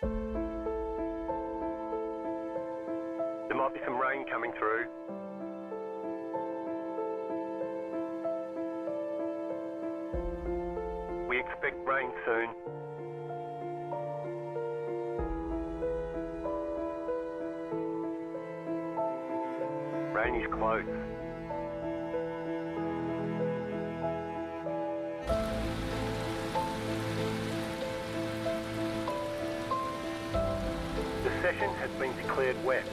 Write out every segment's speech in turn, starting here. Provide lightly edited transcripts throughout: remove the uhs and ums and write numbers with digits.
There might be some rain coming through. We expect rain soon. Rain is close. The session has been declared wet.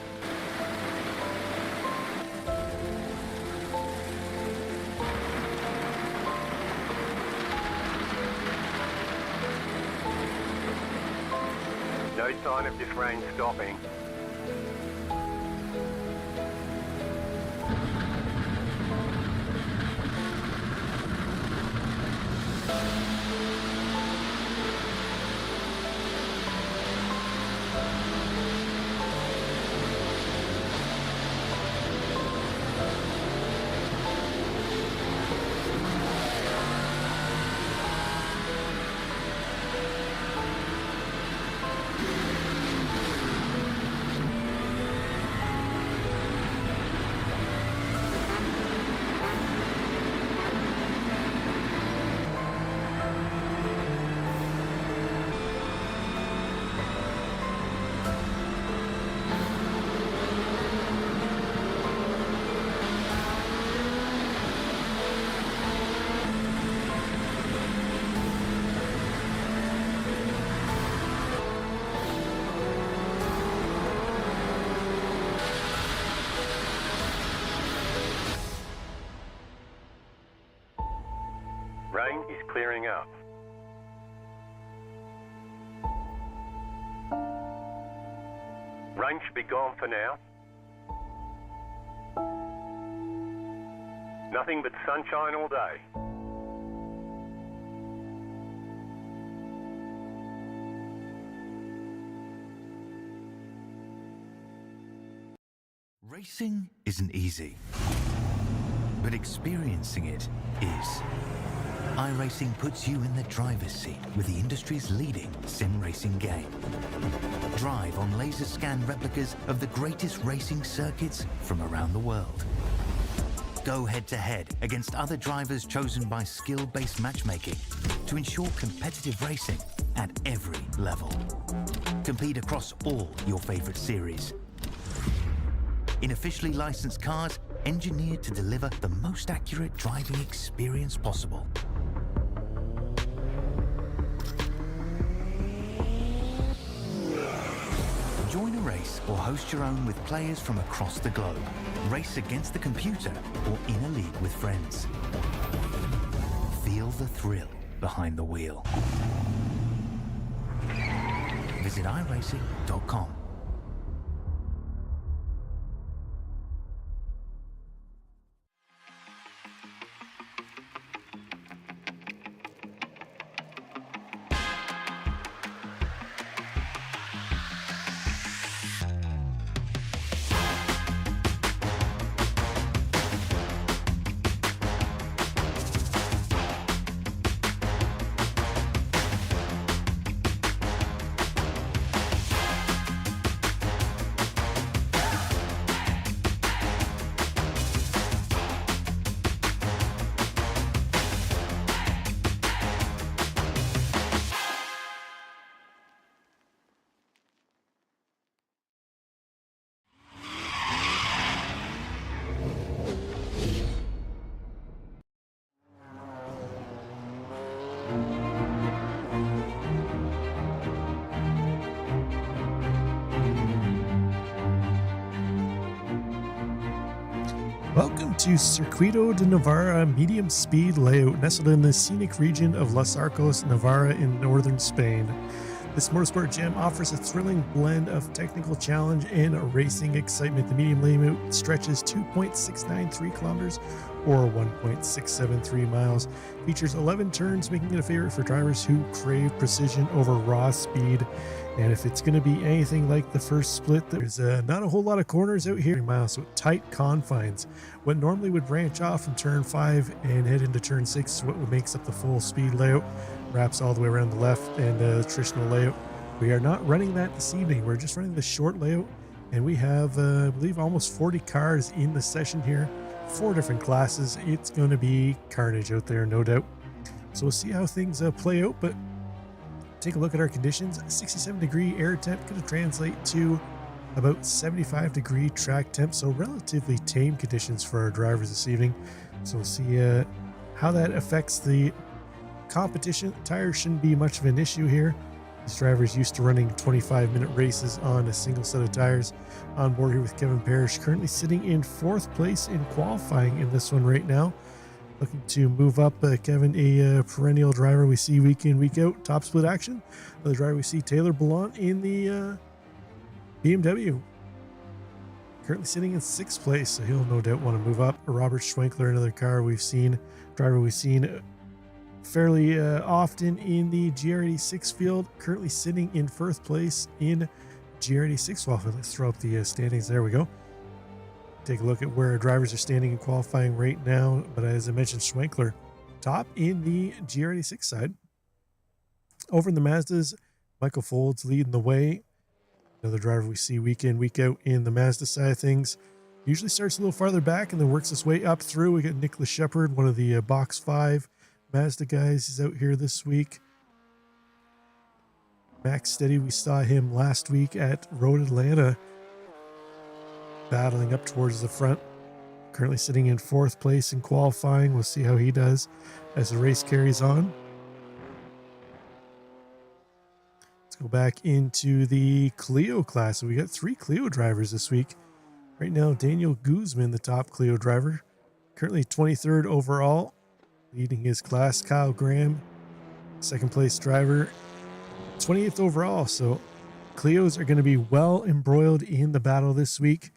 No sign of this rain stopping. Rain is clearing up. Rain should be gone for now. Nothing but sunshine all day. Racing isn't easy, but experiencing it is. iRacing puts you in the driver's seat with the industry's leading sim racing game. Drive on laser scan replicas of the greatest racing circuits from around the world. Go head-to-head against other drivers chosen by skill-based matchmaking to ensure competitive racing at every level. Compete across all your favorite series. In officially licensed cars, engineered to deliver the most accurate driving experience possible. Join a race or host your own with players from across the globe. Race against the computer or in a league with friends. Feel the thrill behind the wheel. Visit iRacing.com. Welcome to Circuito de Navarra medium speed layout nestled in the scenic region of Los Arcos, Navarra in northern Spain. This motorsport gem offers a thrilling blend of technical challenge and racing excitement. The medium layout stretches 2.693 kilometers or 1.673 miles. Features 11 turns, making it a favorite for drivers who crave precision over raw speed. And if it's going to be anything like the first split, there's not a whole lot of corners out here, miles, so tight confines. What normally would branch off from turn 5 and head into turn 6 is what makes up the full speed layout. Wraps all the way around the left, and the traditional layout We are not running that this evening. We're just running the short layout, and we have, I believe, almost 40 cars in the session here. 4 different classes. It's going to be carnage out there, no doubt. So we'll see how things play out, but take a look at our conditions. 67-degree air temp going to translate to about 75-degree track temp, so relatively tame conditions for our drivers this evening. So we'll see how that affects the competition. Tires shouldn't be much of an issue here. These drivers used to running 25-minute races on a single set of tires. On board here with Kevin Parrish, currently sitting in 4th place in qualifying in this one right now. Looking to move up. Kevin, a perennial driver we see week in, week out. Top split action. Another driver we see, Taylor Ballant in the BMW. Currently sitting in 6th place, so he'll no doubt want to move up. Robert Schwenkler, another driver we've seen fairly often in the GR86 field, currently sitting in 1st place in GR86. Well, let's throw up the standings. There we go. Take a look at where our drivers are standing in qualifying right now. But as I mentioned, Schwenkler top in the GR86 side. Over in the Mazdas, Michael Folds leading the way. Another driver we see week in, week out in the Mazda side of things. Usually starts a little farther back and then works his way up through. We got Nicholas Shepard, one of the box 5 Mazda guys. He's out here this week. Max Steady, we saw him last week at Road Atlanta, battling up towards the front. Currently sitting in 4th place in qualifying. We'll see how he does as the race carries on. Let's go back into the Clio class. So we got 3 Clio drivers this week. Right now, Daniel Guzman, the top Clio driver, currently 23rd overall, leading his class. Kyle Graham, 2nd place driver, 28th overall. So Clios are going to be well embroiled in the battle this week.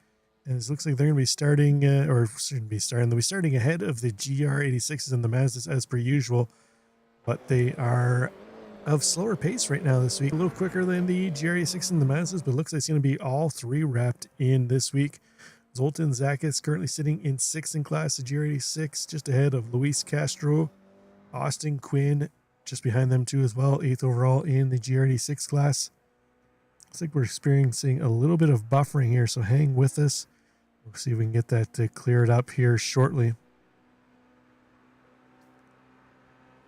And it looks like they're going to be starting, they'll be starting ahead of the GR86s and the Mazdas as per usual. But they are of slower pace right now this week. A little quicker than the GR86 and the Mazdas, but it looks like it's going to be all 3 wrapped in this week. Zoltan Zakis currently sitting in 6th in class, the GR86, just ahead of Luis Castro. Austin Quinn just behind them too as well, 8th overall in the GR86 class. Looks like we're experiencing a little bit of buffering here, so hang with us. We'll see if we can get that cleared up here shortly.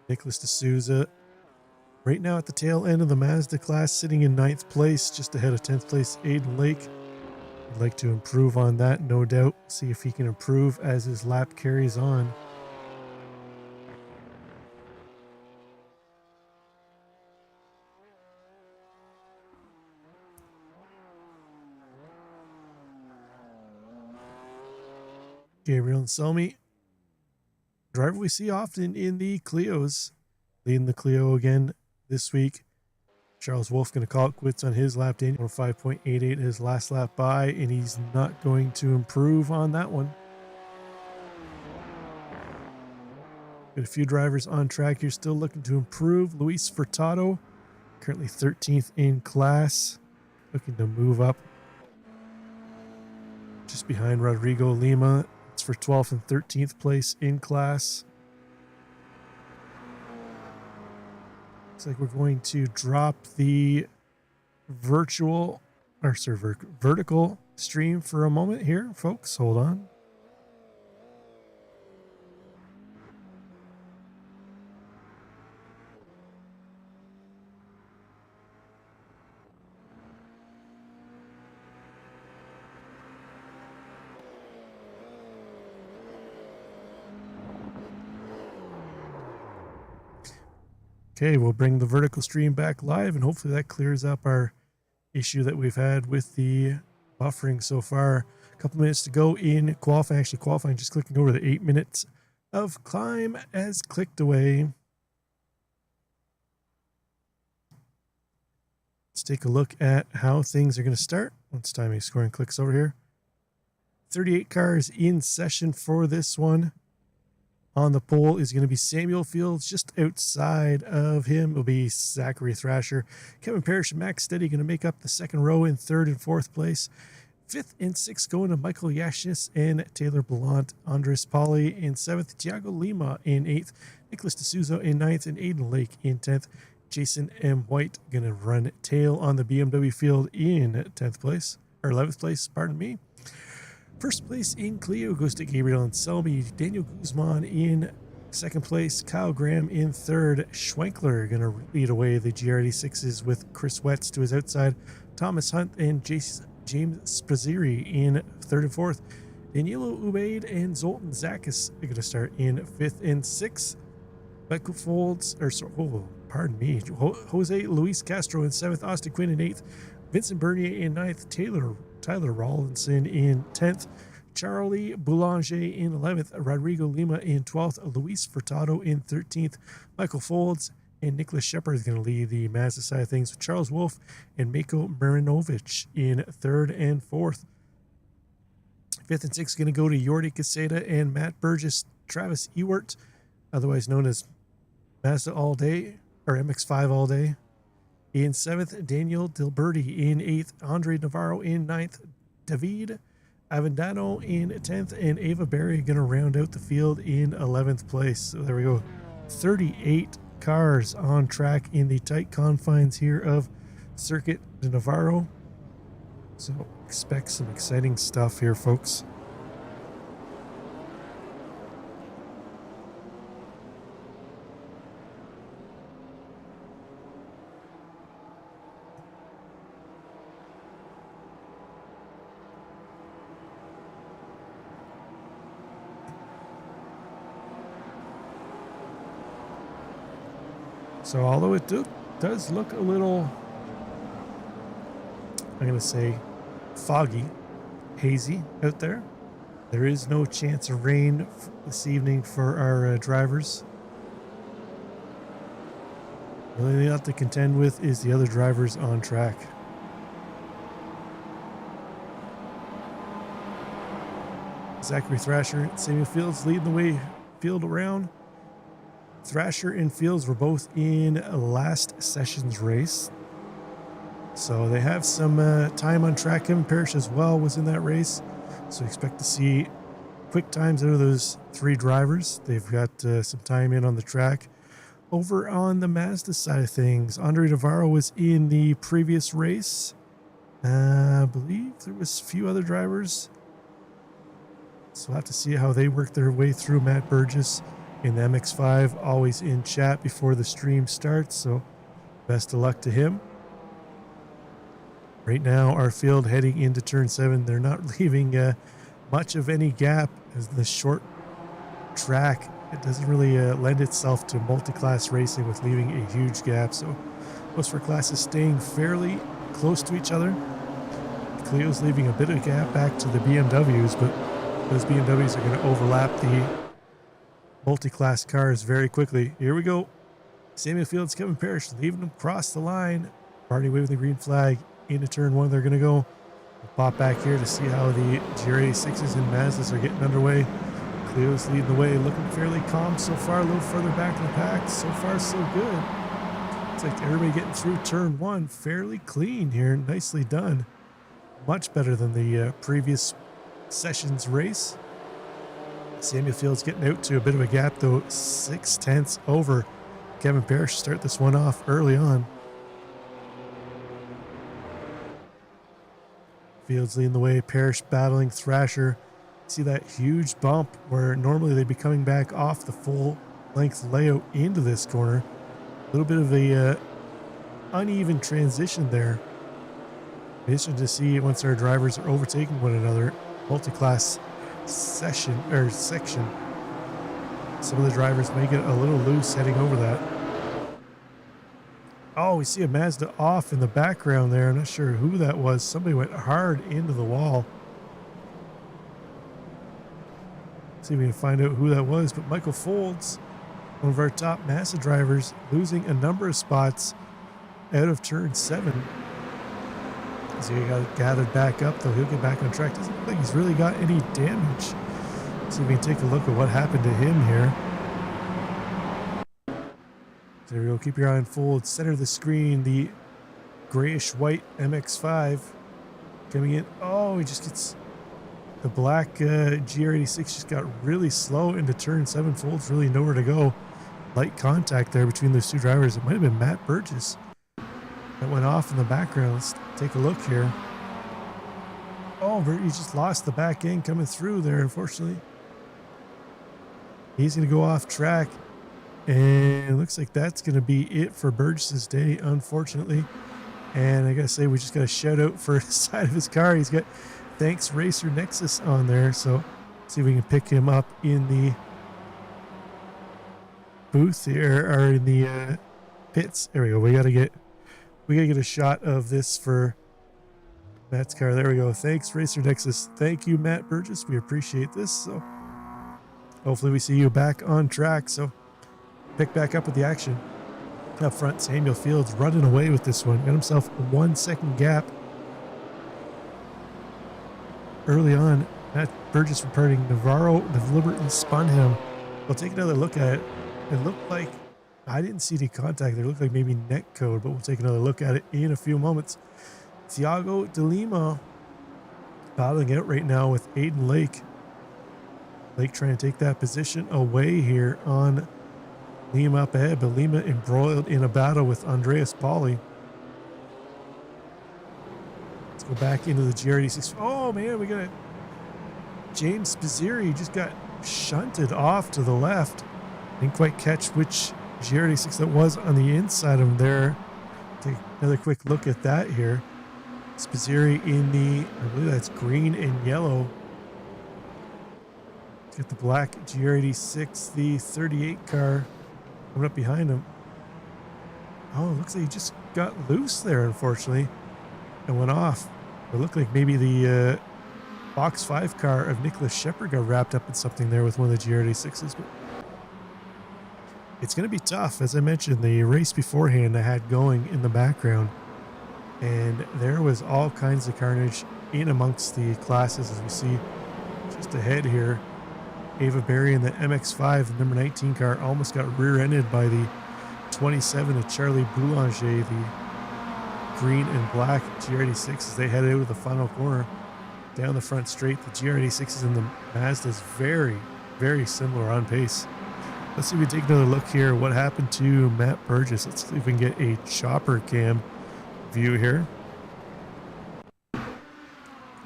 Nicholas D'Souza right now at the tail end of the Mazda class, sitting in 9th place, just ahead of 10th place Aiden Lake. I'd like to improve on that, no doubt. See if he can improve as his lap carries on. Gabriel Anselmi, driver we see often in the Clios, leading the Clio again this week. Charles Wolf going to call it quits on his lap. Daniel 5.88 his last lap by, and he's not going to improve on that one. Got a few drivers on track here still looking to improve. Luis Furtado, currently 13th in class, looking to move up just behind Rodrigo Lima. It's for 12th and 13th place in class. Looks like we're going to drop the vertical stream for a moment here, folks. Hold on. Okay, we'll bring the vertical stream back live, and hopefully that clears up our issue that we've had with the buffering so far. A couple minutes to go in qualifying. Actually, qualifying, just clicking over the 8 minutes of climb as clicked away. Let's take a look at how things are going to start. Once timing scoring clicks over here. 38 cars in session for this one. On the pole is going to be Samuel Fields. Just outside of him will be Zachary Thrasher. Kevin Parrish and Max Steady going to make up the second row in 3rd and 4th place. 5th and 6th going to Michael Yashnis and Taylor Ballant. Andres Pauly in 7th. Tiago Lima in 8th. Nicholas D'Souza in 9th. And Aiden Lake in 10th. Jason M. White going to run tail on the BMW field in 10th place, or 11th place, pardon me. First place in Clio goes to Gabriel and Selby. Daniel Guzman in second place. Kyle Graham in third. Schwenkler going to lead away the GR86s with Chris Wetz to his outside. Thomas Hunt and James Spaziri in third and fourth. Danilo Ubaid and Zoltan Zakis are going to start in fifth and sixth. Michael Folds, Jose Luis Castro in seventh. Austin Quinn in eighth. Vincent Bernier in ninth. Tyler Rawlinson in 10th, Charlie Boulanger in 11th, Rodrigo Lima in 12th, Luis Furtado in 13th, Michael Folds and Nicholas Shepard is going to lead the Mazda side of things with Charles Wolf and Mako Marinovich in 3rd and 4th. 5th and 6th going to go to Jordi Caseta and Matt Burgess. Travis Ewart, otherwise known as Mazda All Day, or MX-5 All Day. In 7th, Daniel Dilberti in 8th, Andre Navarro in 9th, David Avendano in 10th, and Ava Berry going to round out the field in 11th place. So there we go. 38 cars on track in the tight confines here of Circuit de Navarra. So expect some exciting stuff here, folks. So although it does look a little, I'm going to say, foggy, hazy out there, there is no chance of rain this evening for our drivers. The only thing I have to contend with is the other drivers on track. Zachary Thrasher, Samuel Fields leading the way field around. Thrasher and Fields were both in last session's race, so they have some time on track. Kevin Parrish as well was in that race, so expect to see quick times out of those three drivers. They've got some time in on the track. Over on the Mazda side of things, Andre Navarro was in the previous race. I believe there was a few other drivers, so we'll have to see how they work their way through. Matt Burgess in the MX-5, always in chat before the stream starts, so best of luck to him. Right now, our field heading into turn 7, they're not leaving much of any gap, as the short track, it doesn't really lend itself to multi-class racing with leaving a huge gap, so most of our classes staying fairly close to each other. Clio's leaving a bit of gap back to the BMWs, but those BMWs are going to overlap the multi-class cars very quickly. Here we go. Samuel Fields, Kevin Parrish leaving them across the line. Already waving the green flag into turn 1. They're going to go. We'll pop back here to see how the GR86s and Mazdas are getting underway. Clio's leading the way, looking fairly calm so far, a little further back in the pack. So far, so good. It's like everybody getting through turn 1 fairly clean here. Nicely done. Much better than the previous session's race. Samuel Fields getting out to a bit of a gap, though, 0.6 over Kevin Parrish. Start this one off early on. Fields leading the way, Parrish battling Thrasher. See that huge bump where normally they'd be coming back off the full length layout into this corner. A little bit of a uneven transition there. Interesting to see once our drivers are overtaking one another. Multi-class section. Some of the drivers may get a little loose heading over that. Oh, we see a Mazda off in the background there. I'm not sure who that was. Somebody went hard into the wall. See if we can find out who that was. But Michael Folds, one of our top Mazda drivers, losing a number of spots out of turn 7. So he got gathered back up, though he'll get back on track. Doesn't look like he's really got any damage. See if we can take a look at what happened to him here. There we go. Keep your eye on Folds. Center of the screen, the grayish-white MX-5 coming in. Oh, he just gets the black GR86 just got really slow into turn 7. Folds really nowhere to go. light contact there between those two drivers. It might have been Matt Burgess that went off in the background. Let's take a look here. Oh, he just lost the back end coming through there, unfortunately. He's going to go off track. And it looks like that's going to be it for Burgess's day, unfortunately. And I got to say, we just got a shout out for the side of his car. He's got Thanks Racer Nexus on there. So see if we can pick him up in the booth here, or in the pits. There we go. We gotta get a shot of this for Matt's car. There we go. Thanks Racer Nexus. Thank you, Matt Burgess. We appreciate this. So hopefully we see you back on track. So pick back up with the action. Up front, Samuel Fields running away with this one. Got himself a 1 second gap early on. Matt Burgess reporting Navarro deliberately spun him. We'll take another look at it. It looked like, I didn't see any contact there. It looked like maybe net code, but we'll take another look at it in a few moments. Thiago de Lima battling out right now with Aiden Lake. Lake trying to take that position away here on Lima up ahead, but Lima embroiled in a battle with Andreas Pauly. Let's go back into the GRD6. Oh man, we got a James Spizzeri just got shunted off to the left. Didn't quite catch which GRD6 that was on the inside of him there. Take another quick look at that here. Spizzeri in the, I believe that's green and yellow. Get the black GR86, the 38 car coming up behind him. Oh, it looks like he just got loose there, unfortunately, and went off. It looked like maybe the Box 5 car of Nicholas Shepard got wrapped up in something there with one of the GR86s. But it's going to be tough. As I mentioned, the race beforehand I had going in the background, and there was all kinds of carnage in amongst the classes, as we see just ahead here. Ava Berry in the MX5, the number 19 car, almost got rear-ended by the 27 of Charlie Boulanger, the green and black GR86, as they headed out of the final corner down the front straight. The GR86s and the Mazdas very, very similar on pace. Let's see if we take another look here. What happened to Matt Burgess? Let's see if we can get a chopper cam view here.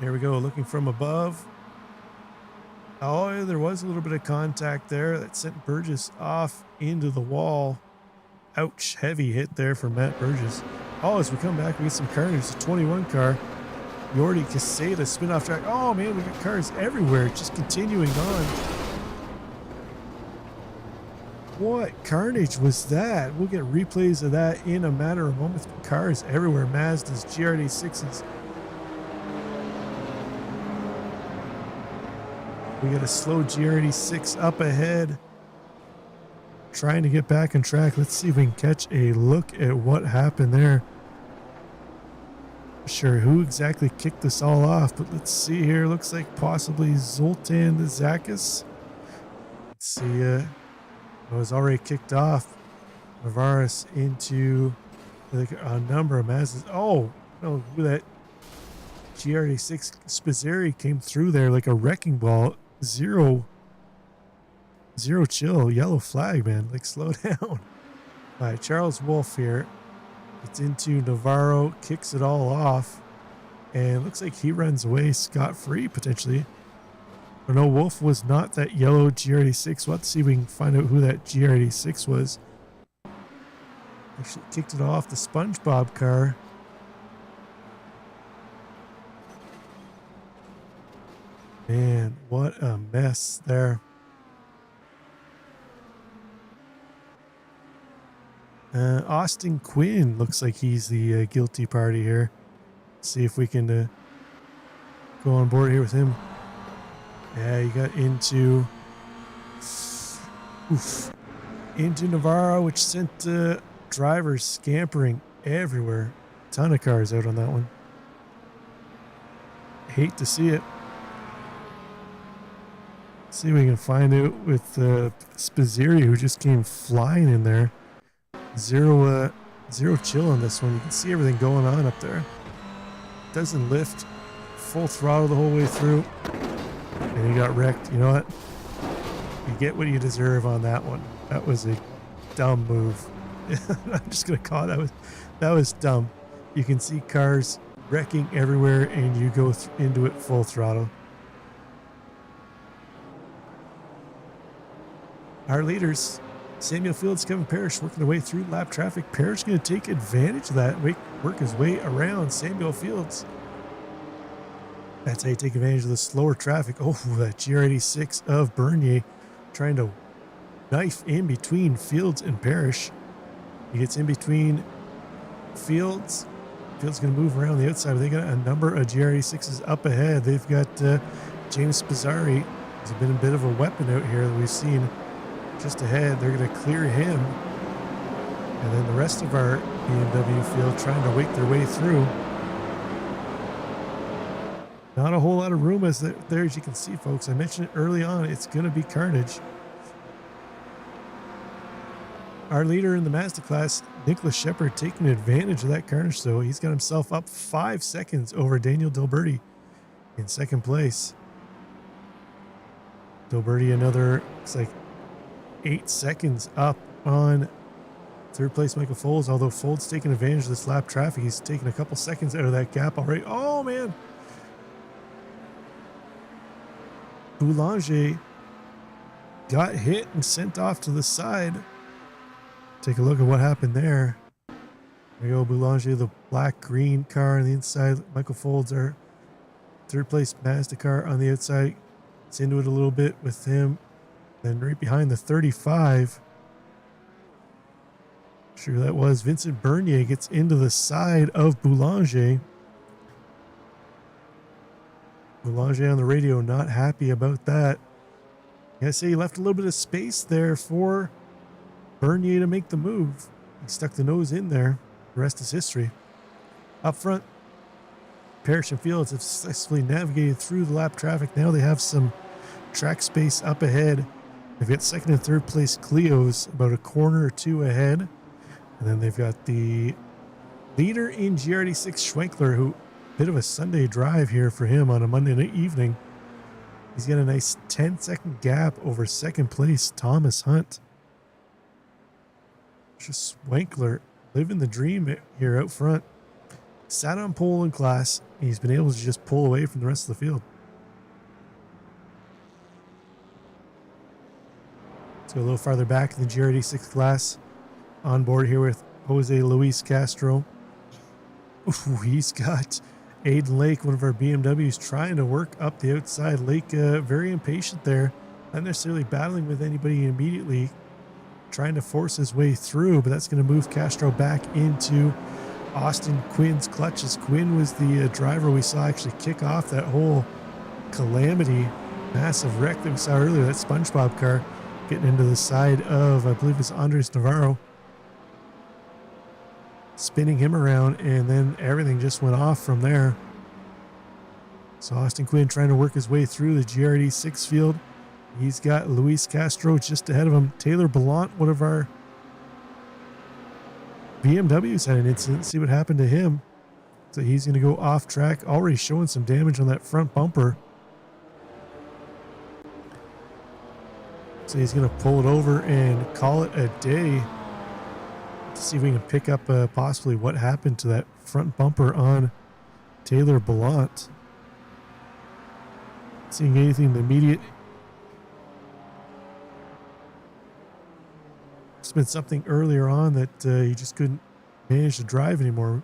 There we go, looking from above. Oh, there was a little bit of contact there that sent Burgess off into the wall. Ouch, heavy hit there for Matt Burgess. Oh, as we come back, we get some carnage. The 21 car, Jordi Caseta, spin off track. Oh man, we got cars everywhere, just continuing on. What carnage was that? We'll get replays of that in a matter of moments. Cars everywhere, Mazdas, GRD6s. We got a slow GRD6 up ahead, trying to get back on track. Let's see if we can catch a look at what happened there. Not sure who exactly kicked this all off, but let's see here. Looks like possibly Zoltan Zakis. Let's see. It was already kicked off. Navarras into a number of Mazdas. Oh, no, that GRD6 Spizzeri came through there like a wrecking ball. Zero chill, yellow flag, man. Like, slow down. All right, Charles Wolf here. It's into Navarro, kicks it all off, and looks like he runs away scot-free, potentially. But no, Wolf was not that yellow GRD6. We'll have to see if we can find out who that GRD6 was. Actually kicked it off the SpongeBob car. Man, what a mess there. Austin Quinn looks like he's the guilty party here. Let's see if we can go on board here with him. Yeah, he got into Navarro, which sent drivers scampering everywhere. Ton of cars out on that one. Hate to see it. See if we can find out with Spizzeri, who just came flying in there. Zero chill on this one. You can see everything going on up there. Doesn't lift. Full throttle the whole way through. And he got wrecked. You know what? You get what you deserve on that one. That was a dumb move. I'm just gonna call it that was dumb. You can see cars wrecking everywhere, and you go into it full throttle. Our leaders, Samuel Fields, Kevin Parrish, working their way through lap traffic. Parrish going to take advantage of that, work his way around Samuel Fields. That's how you take advantage of the slower traffic. Oh, that GR86 of Bernier trying to knife in between Fields and Parrish. He gets in between Fields. Fields going to move around the outside, but they got a number of GR86s up ahead. They've got James Pizzari. He's been a bit of a weapon out here that we've seen just ahead. They're going to clear him. And then the rest of our BMW field trying to wake their way through. Not a whole lot of room as there, as you can see, folks. I mentioned it early on. It's going to be carnage. Our leader in the Mazda class, Nicholas Shepard, taking advantage of that carnage, though. He's got himself up 5 seconds over Daniel Dilberti in second place. Dilberti another, looks like 8 seconds up on third place Michael Folds, although Folds taking advantage of this lap traffic. He's taking a couple seconds out of that gap already. Oh, man. Boulanger got hit and sent off to the side. Take a look at what happened there. There we go, Boulanger, the black-green car on the inside. Michael Folds, our third place Mazda car on the outside. It's into it a little bit with him. Then right behind the 35. Sure who that was. Vincent Bernier gets into the side of Boulanger. Boulanger on the radio, not happy about that. I say he left a little bit of space there for Bernier to make the move. He stuck the nose in there. The rest is history. Up front, Parrish and Fields have successfully navigated through the lap traffic. Now they have some track space up ahead. They've got second and third place Clios about a corner or two ahead. And then they've got the leader in GR86 Schwenkler, who bit of a Sunday drive here for him on a Monday night evening. He's got a nice 10-second gap over second place Thomas Hunt. Just Schwenkler living the dream here out front. Sat on pole in class. He's been able to just pull away from the rest of the field. Let's go a little farther back in the GR86 class. On board here with Jose Luis Castro. Ooh, he's got Aiden Lake, one of our BMWs, trying to work up the outside. Lake very impatient there. Not necessarily battling with anybody immediately. Trying to force his way through, but that's going to move Castro back into Austin Quinn's clutches. Quinn was the driver we saw actually kick off that whole calamity, massive wreck that we saw earlier, that SpongeBob car getting into the side of, I believe it's Andres Navarro, spinning him around, and then everything just went off from there. So Austin Quinn trying to work his way through the GR86 field. He's got Luis Castro just ahead of him. Taylor Ballant, one of our BMWs, had an incident. See what happened to him. So he's going to go off track, already showing some damage on that front bumper. So he's going to pull it over and call it a day. To see if we can pick up possibly what happened to that front bumper on Taylor Ballant. Seeing anything in the immediate. It's been something earlier on that he just couldn't manage to drive anymore.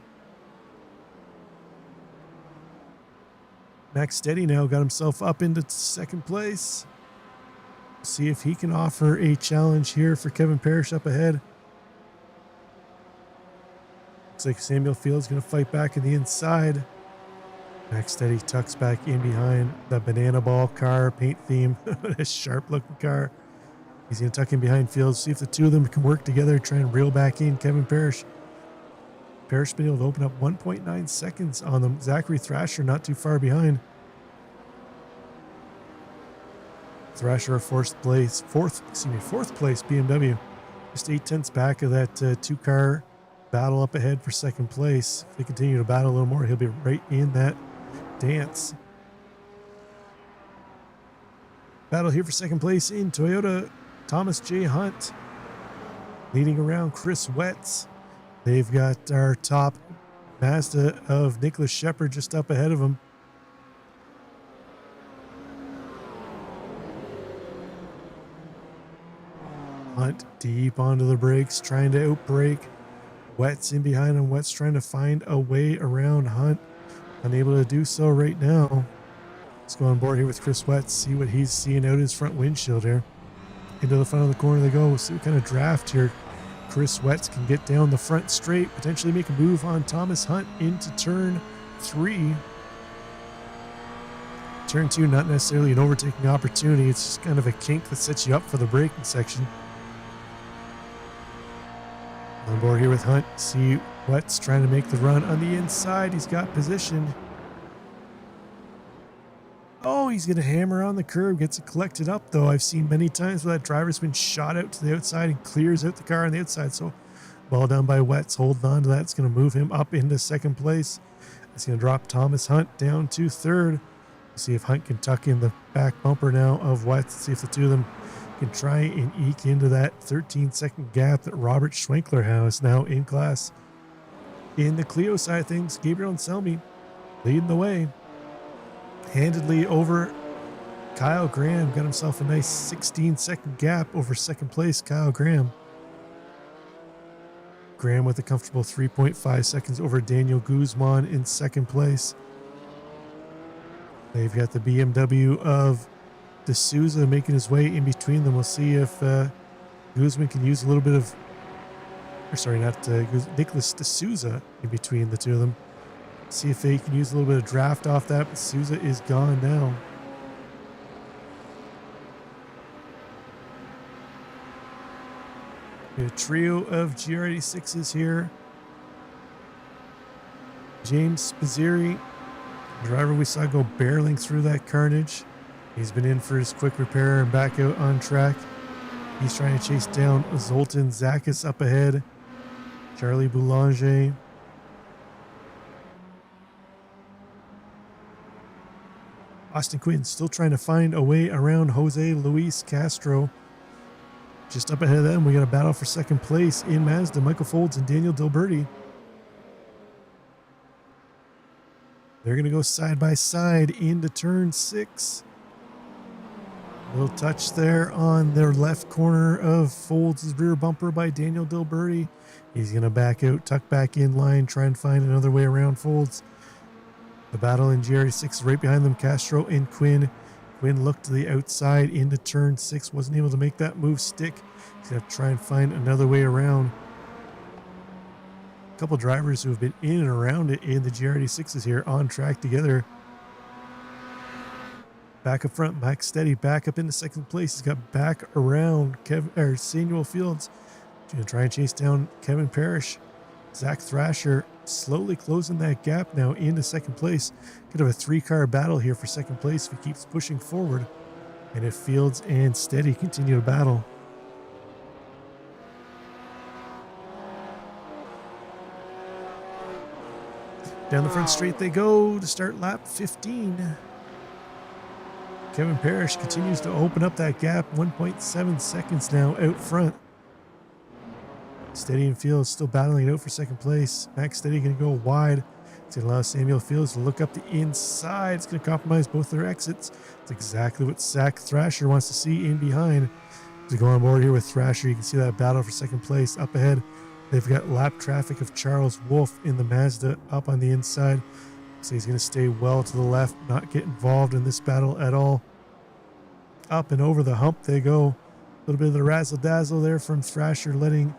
Max Steady now got himself up into second place. See if he can offer a challenge here for Kevin Parrish up ahead. Looks like Samuel Fields going to fight back in the inside. Max Steady tucks back in behind the banana ball car, paint theme, a sharp looking car. He's going to tuck in behind Fields, see if the two of them can work together, try and reel back in Kevin Parrish. Parrish been able to open up 1.9 seconds on them. Zachary Thrasher not too far behind. Thrasher fourth place BMW. Just 8/10 back of that two-car battle up ahead for second place. If they continue to battle a little more, he'll be right in that dance. Battle here for second place in Toyota. Thomas J. Hunt Leading around Chris Wetz. They've got our top Mazda of Nicholas Shepard just up ahead of him. Hunt deep onto the brakes, trying to outbrake. Wetz in behind him. Wetz trying to find a way around Hunt. Unable to do so right now. Let's go on board here with Chris Wetz, see what he's seeing out his front windshield here. Into the front of the corner they go. We'll see what kind of draft here Chris Wetz can get down the front straight, potentially make a move on Thomas Hunt into turn 3. Turn 2, not necessarily an overtaking opportunity. It's just kind of a kink that sets you up for the braking section. On board here with Hunt, see Wetz trying to make the run on the inside. He's got position. Oh, he's going to hammer on the curb, gets it collected up though. I've seen many times where that driver's been shot out to the outside and clears out the car on the outside. So ball down by Wetz, holding on to that. It's going to move him up into second place. It's going to drop Thomas Hunt down to third. We'll see if Hunt can tuck in the back bumper now of Wetz. See if the two of them can try and eke into that 13-second gap that Robert Schwenkler has now in class. In the Clio side of things, Gabriel Anselmi leading the way. Handedly over Kyle Graham. Got himself a nice 16-second gap over second place Kyle Graham. Graham with a comfortable 3.5 seconds over Daniel Guzman in second place. They've got the BMW of D'Souza making his way in between them. We'll see if Guzman can use a little bit of, or sorry, not Nicholas D'Souza in between the two of them. See if they can use a little bit of draft off that, but Souza is gone now. We have a trio of GR86s here. James Spazzeri, driver we saw go barreling through that carnage. He's been in for his quick repair and back out on track. He's trying to chase down Zoltan Zakis up ahead. Charlie Boulanger. Austin Quinn still trying to find a way around Jose Luis Castro. Just up ahead of them, we got a battle for second place in Mazda. Michael Folds and Daniel Dilberti. They're going to go side by side into turn 6. A little touch there on their left corner of Folds' rear bumper by Daniel Dilberti. He's going to back out, tuck back in line, try and find another way around Folds. The battle in GR6 right behind them, Castro and Quinn. Quinn looked to the outside into turn 6, wasn't able to make that move stick. He's going to try and find another way around. A couple drivers who have been in and around it in the GR6s here on track together. Back up front, Max Steady back up into second place. He's got back around Samuel Fields. He's going to try and chase down Kevin Parrish. Zach Thrasher slowly closing that gap now into second place. Could have a 3-car battle here for second place if he keeps pushing forward. And if Fields and Steady continue to battle. Down the front straight they go to start lap 15. Kevin Parrish continues to open up that gap. 1.7 seconds now out front. Steady and Fields still battling it out for second place. Max Steady going to go wide. It's going to allow Samuel Fields to look up the inside. It's going to compromise both their exits. It's exactly what Zach Thrasher wants to see in behind. To go on board here with Thrasher, you can see that battle for second place. Up ahead, they've got lap traffic of Charles Wolfe in the Mazda up on the inside. So he's going to stay well to the left, not get involved in this battle at all. Up and over the hump they go. A little bit of the razzle-dazzle there from Thrasher, letting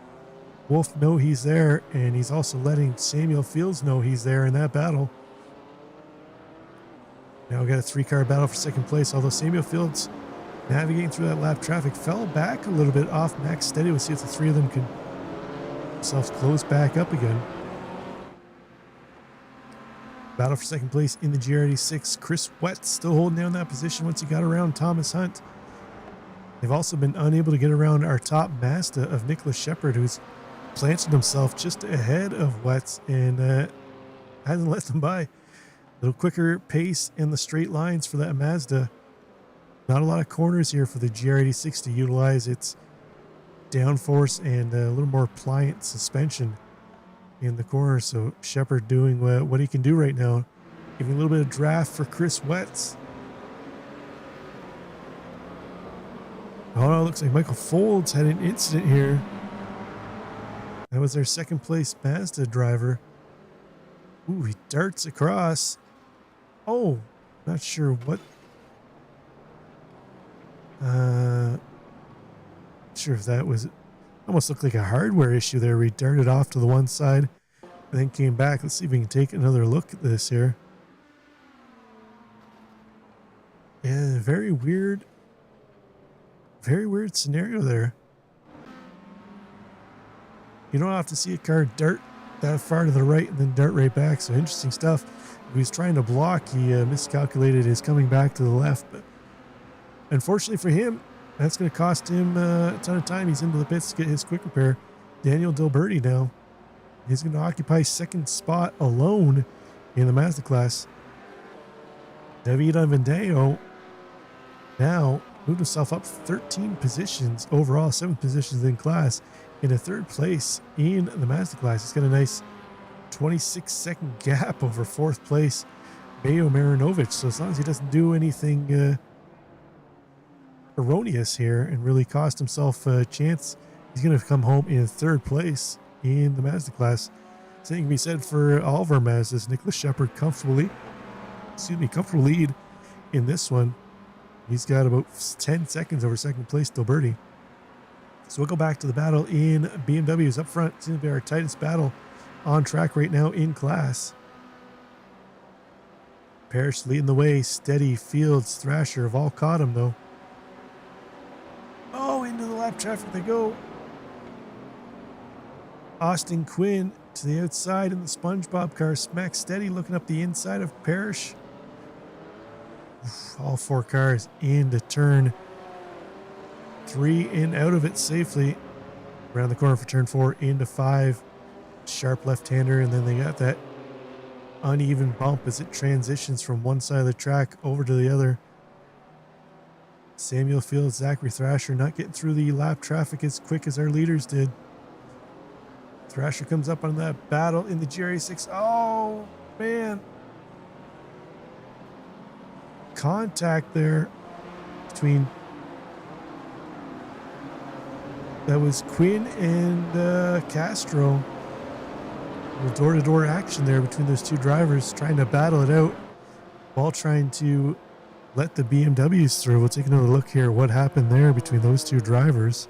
Wolf know he's there, and he's also letting Samuel Fields know he's there in that battle. Now we got a 3-car battle for second place, although Samuel Fields, navigating through that lap traffic, fell back a little bit off Max Steady. We'll see if the three of them can themselves close back up again. Battle for second place in the GR86. Chris Wetz still holding down that position once he got around Thomas Hunt. They've also been unable to get around our top Mazda of Nicholas Shepard, who's planted himself just ahead of Wetz and hasn't let them by. A little quicker pace in the straight lines for that Mazda. Not a lot of corners here for the GR86 to utilize its downforce and a little more pliant suspension in the corner. So Shepard doing what he can do right now, giving a little bit of draft for Chris Wetz. Oh no, looks like Michael Folds had an incident here. That was their second place Mazda driver. Ooh, he darts across. Oh, not sure what. Sure if that was, almost looked like a hardware issue there. We darted off to the one side and then came back. Let's see if we can take another look at this here. Yeah, very weird scenario there. You don't have to see a car dart that far to the right and then dart right back. So interesting stuff. He was trying to block. He miscalculated his coming back to the left. But unfortunately for him, that's going to cost him a ton of time. He's into the pits to get his quick repair. Daniel Dilberti now. He's going to occupy second spot alone in the Mazda class. David Vendeo now moved himself up 13 positions overall, 7 positions in class, in a third place in the Mazda class. He's got a nice 26-second gap over fourth place Mayo Marinovich. So as long as he doesn't do anything erroneous here and really cost himself a chance, he's going to come home in third place in the Mazda class. Same can be said for all of our Mazdas. Nicholas Shepard comfortable lead in this one. He's got about 10 seconds over second place Dilberti. So we'll go back to the battle in BMWs up front. Seems to be our tightest battle on track right now in class. Parrish leading the way. Steady, Fields, Thrasher have all caught him though. Oh, into the lap traffic they go. Austin Quinn to the outside in the SpongeBob car. Smack Steady looking up the inside of Parrish. All 4 cars into turn 3 and out of it safely. Around the corner for turn 4 into 5. Sharp left-hander, and then they got that uneven bump as it transitions from one side of the track over to the other. Samuel Fields, Zachary Thrasher not getting through the lap traffic as quick as our leaders did. Thrasher comes up on that battle in the GR6. Oh, man. Contact there between, that was Quinn and Castro. Door-to-door action there between those two drivers trying to battle it out while trying to let the BMWs through. We'll take another look here what happened there between those two drivers.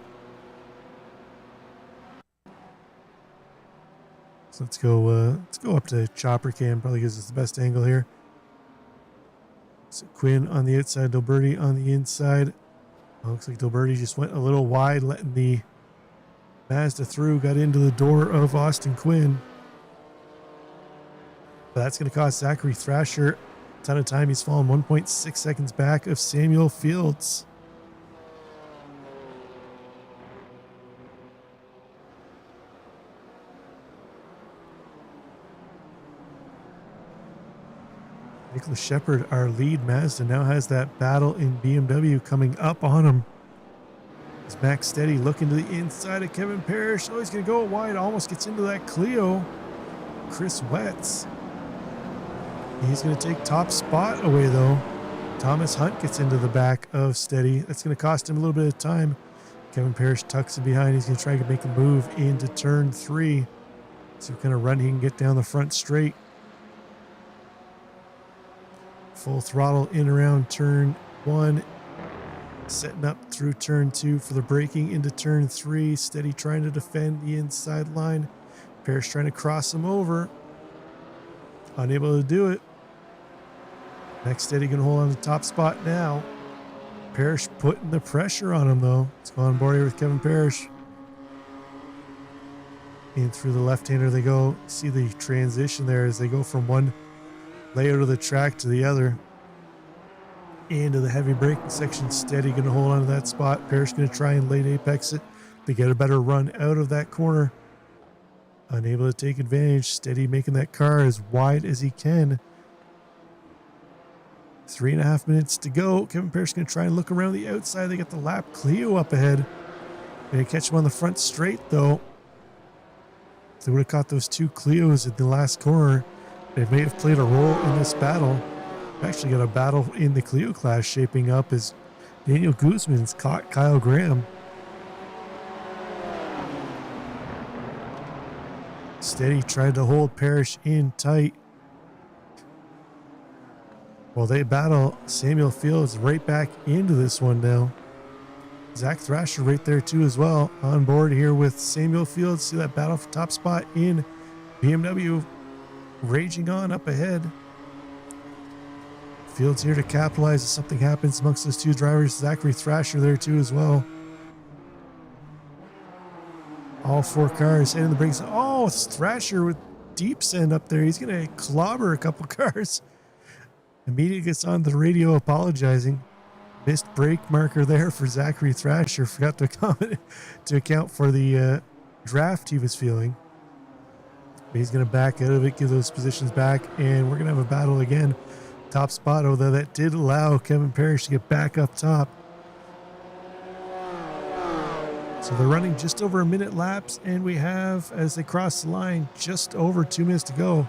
So let's go up to chopper cam. Probably gives us the best angle here. So Quinn on the outside, Dilberti on the inside. Oh, looks like Dilberti just went a little wide, letting the Mazda through, got into the door of Austin Quinn. But that's going to cost Zachary Thrasher a ton of time. He's fallen 1.6 seconds back of Samuel Fields. Nicholas Shepard, our lead Mazda, now has that battle in BMW coming up on him. As Max Steady looking to the inside of Kevin Parrish. Oh, he's going to go wide. Almost gets into that Clio. Chris Wetz. He's going to take top spot away, though. Thomas Hunt gets into the back of Steady. That's going to cost him a little bit of time. Kevin Parrish tucks in behind. He's going to try to make a move into turn 3. See what kind of run he can get down the front straight. Full throttle in around turn 1. Setting up through turn 2 for the braking into turn 3. Steady trying to defend the inside line. Parrish trying to cross him over. Unable to do it. Next Steady going to hold on to the top spot now. Parrish putting the pressure on him though. Let's go on board here with Kevin Parrish. In through the left-hander they go. See the transition there as they go from one layout of the track to the other. Into the heavy braking section. Steady going to hold on to that spot. Parrish going to try and late apex it to get a better run out of that corner. Unable to take advantage. Steady making that car as wide as he can. 3.5 minutes to go. Kevin Parrish going to try and look around the outside. They got the lap Clio up ahead. They catch him on the front straight, though. If they would have caught those two Clios at the last corner, they may have played a role in this battle. We've actually got a battle in the Clio class shaping up as Daniel Guzman's caught Kyle Graham. Steady tried to hold Parrish in tight. While they battle, Samuel Fields right back into this one now. Zach Thrasher right there too as well. On board here with Samuel Fields. See that battle for top spot in BMW raging on up ahead. Fields here to capitalize if something happens amongst those two drivers. Zachary Thrasher there too as well. All four cars hitting the brakes. Oh, it's Thrasher with deep send up there. He's going to clobber a couple cars. Immediately gets on the radio apologizing. Missed brake marker there for Zachary Thrasher. Forgot to account for the draft he was feeling. But he's going to back out of it, give those positions back, and we're going to have a battle again. Top spot, although that did allow Kevin Parrish to get back up top. So they're running just over a minute laps, and we have, as they cross the line, just over 2 minutes to go.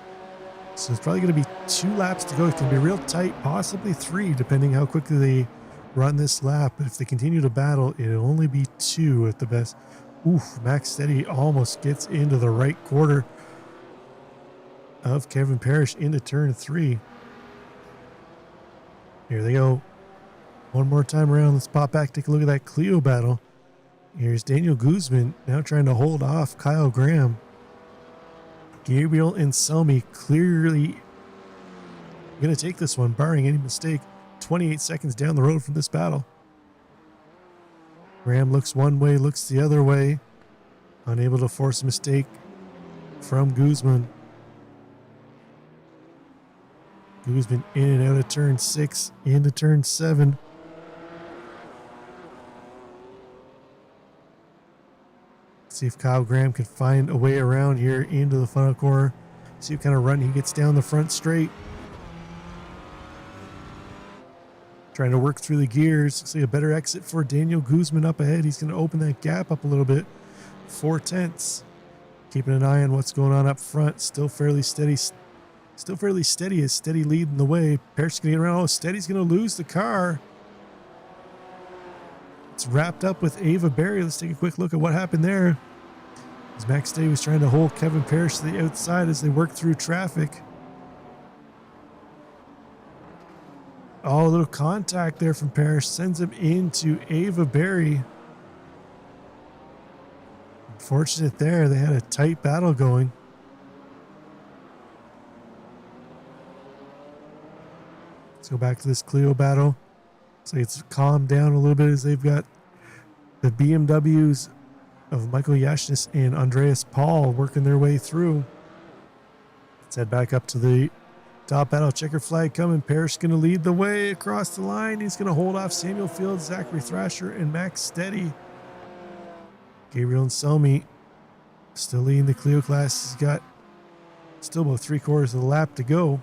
So it's probably going to be 2 laps to go. It's going to be real tight, possibly 3, depending how quickly they run this lap. But if they continue to battle, it'll only be 2 at the best. Oof, Max Steady almost gets into the right quarter of Kevin Parrish into turn 3. Here they go. One more time around. Let's pop back, take a look at that Clio battle. Here's Daniel Guzman now trying to hold off Kyle Graham. Gabriel and Selmy clearly going to take this one, barring any mistake. 28 seconds down the road from this battle. Graham looks one way, looks the other way. Unable to force a mistake from Guzman. Guzman in and out of turn 6, into turn 7. See if Kyle Graham can find a way around here into the final corner. See what kind of run he gets down the front straight. Trying to work through the gears. Looks like a better exit for Daniel Guzman up ahead. He's going to open that gap up a little bit. 4/10. Keeping an eye on what's going on up front. Still fairly steady. Still fairly steady as Steady leading the way. Parrish's going to get around. Oh, Steady's going to lose the car. It's wrapped up with Ava Berry. Let's take a quick look at what happened there. As Max Steady was trying to hold Kevin Parrish to the outside as they work through traffic. Oh, a little contact there from Parrish sends him into Ava Berry. Unfortunate there. They had a tight battle going. Let's go back to this Clio battle. So it's calmed down a little bit as they've got the BMWs of Michael Yashnis and Andreas Paul working their way through. Let's head back up to the top battle. Checker flag coming. Parrish going to lead the way across the line. He's going to hold off Samuel Fields, Zachary Thrasher, and Max Steady. Gabriel and Selmy still leading the Clio class. He's got still about 3/4 of the lap to go.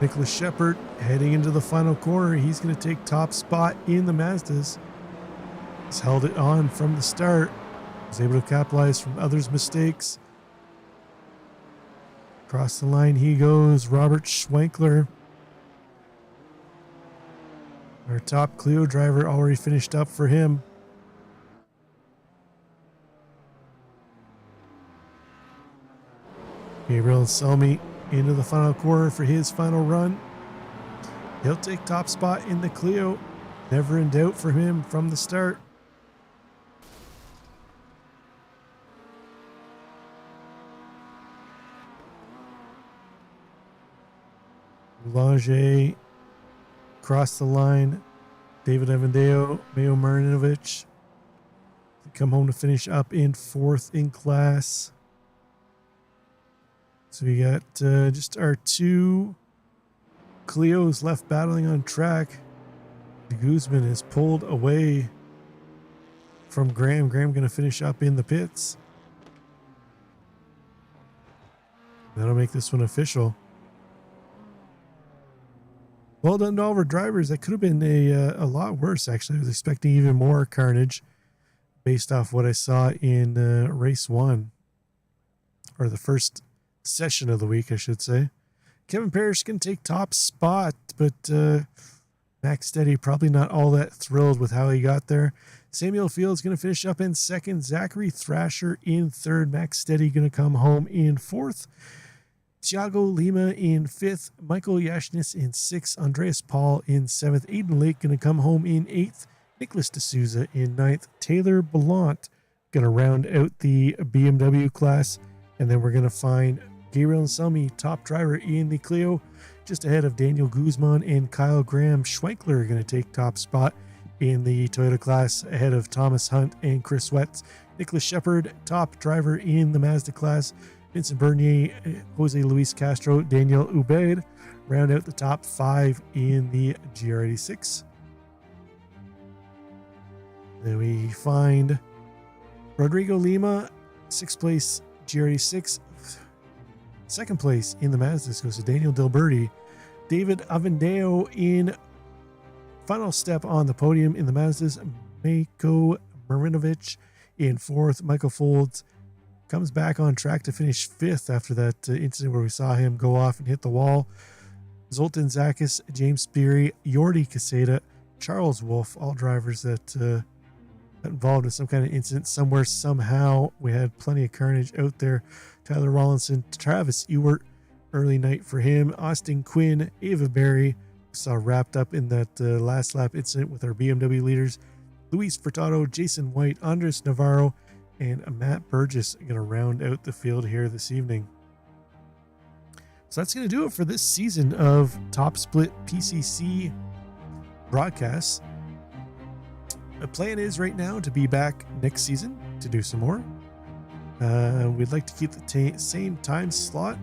Nicholas Shepard heading into the final corner. He's going to take top spot in the Mazdas. He's held it on from the start. Was able to capitalize from others' mistakes. Across the line he goes, Robert Schwenkler. Our top Clio driver already finished up for him. Gabriel Selmy into the final corner for his final run. He'll take top spot in the Clio. Never in doubt for him from the start. Boulanger across the line. David Evandeo, Mayo Marinovic come home to finish up in 4th in class. So we got just our 2 Clios left battling on track. Guzman is pulled away from Graham. Graham going to finish up in the pits. That'll make this one official. Well done to all of our drivers. That could have been a lot worse, actually. I was expecting even more carnage based off what I saw in race 1, or the first session of the week, I should say. Kevin Parrish can take top spot, but Max Steady probably not all that thrilled with how he got there. Samuel Fields going to finish up in second. Zachary Thrasher in third. Max Steady going to come home in fourth. Thiago Lima in fifth. Michael Yashnis in sixth. Andreas Paul in seventh. Aiden Lake going to come home in eighth. Nicholas D'Souza in ninth. Taylor Ballant going to round out the BMW class. And then we're going to find Gabriel Anselmi, top driver in the Clio, just ahead of Daniel Guzman and Kyle Graham. Schwenkler going to take top spot in the Toyota class, ahead of Thomas Hunt and Chris Wetz. Nicholas Shepard, top driver in the Mazda class. Vincent Bernier, Jose Luis Castro, Daniel Ubaid round out the top 5 in the GR86. Then we find Rodrigo Lima, 6th place GR86. Second place in the Mazdas goes to Daniel Dilberti. David Avendeo in final step on the podium in the Mazdas. Mako Marinovic in fourth. Michael Folds comes back on track to finish fifth after that incident where we saw him go off and hit the wall. Zoltan Zakis, James Speary, Jordi Caseta, Charles Wolf, all drivers that got involved in some kind of incident somewhere, somehow. We had plenty of carnage out there. Tyler Rawlinson, Travis Ewart, early night for him. Austin Quinn, Ava Berry, saw wrapped up in that last lap incident with our BMW leaders. Luis Furtado, Jason White, Andres Navarro, and Matt Burgess are going to round out the field here this evening. So that's going to do it for this season of Top Split PCC broadcasts. The plan is right now to be back next season to do some more. We'd like to keep the same time slot.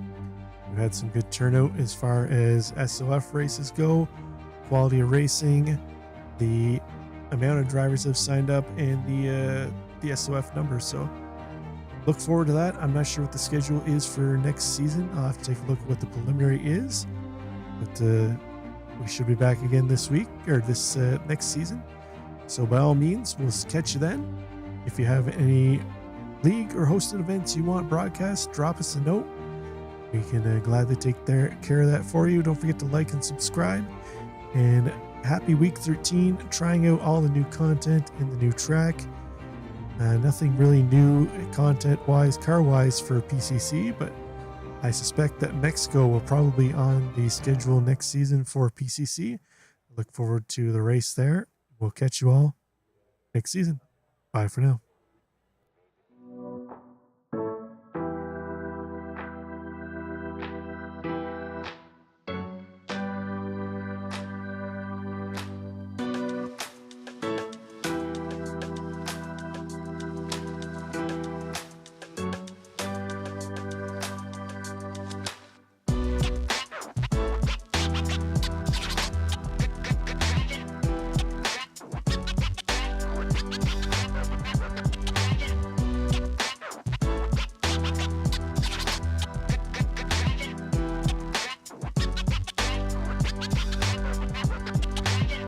We've had some good turnout as far as SOF races go, quality of racing, the amount of drivers have signed up, and the SOF numbers. So look forward to that. I'm not sure what the schedule is for next season. I'll have to take a look at what the preliminary is, but we should be back again this week, or this next season. So by all means, we'll catch you then. If you have any league or hosted events you want broadcast, drop us a note. We can gladly take care of that for you. Don't forget to like and subscribe. And happy week 13, trying out all the new content in the new track. Nothing really new content-wise, car-wise for PCC, but I suspect that Mexico will probably be on the schedule next season for PCC. Look forward to the race there. We'll catch you all next season. Bye for now.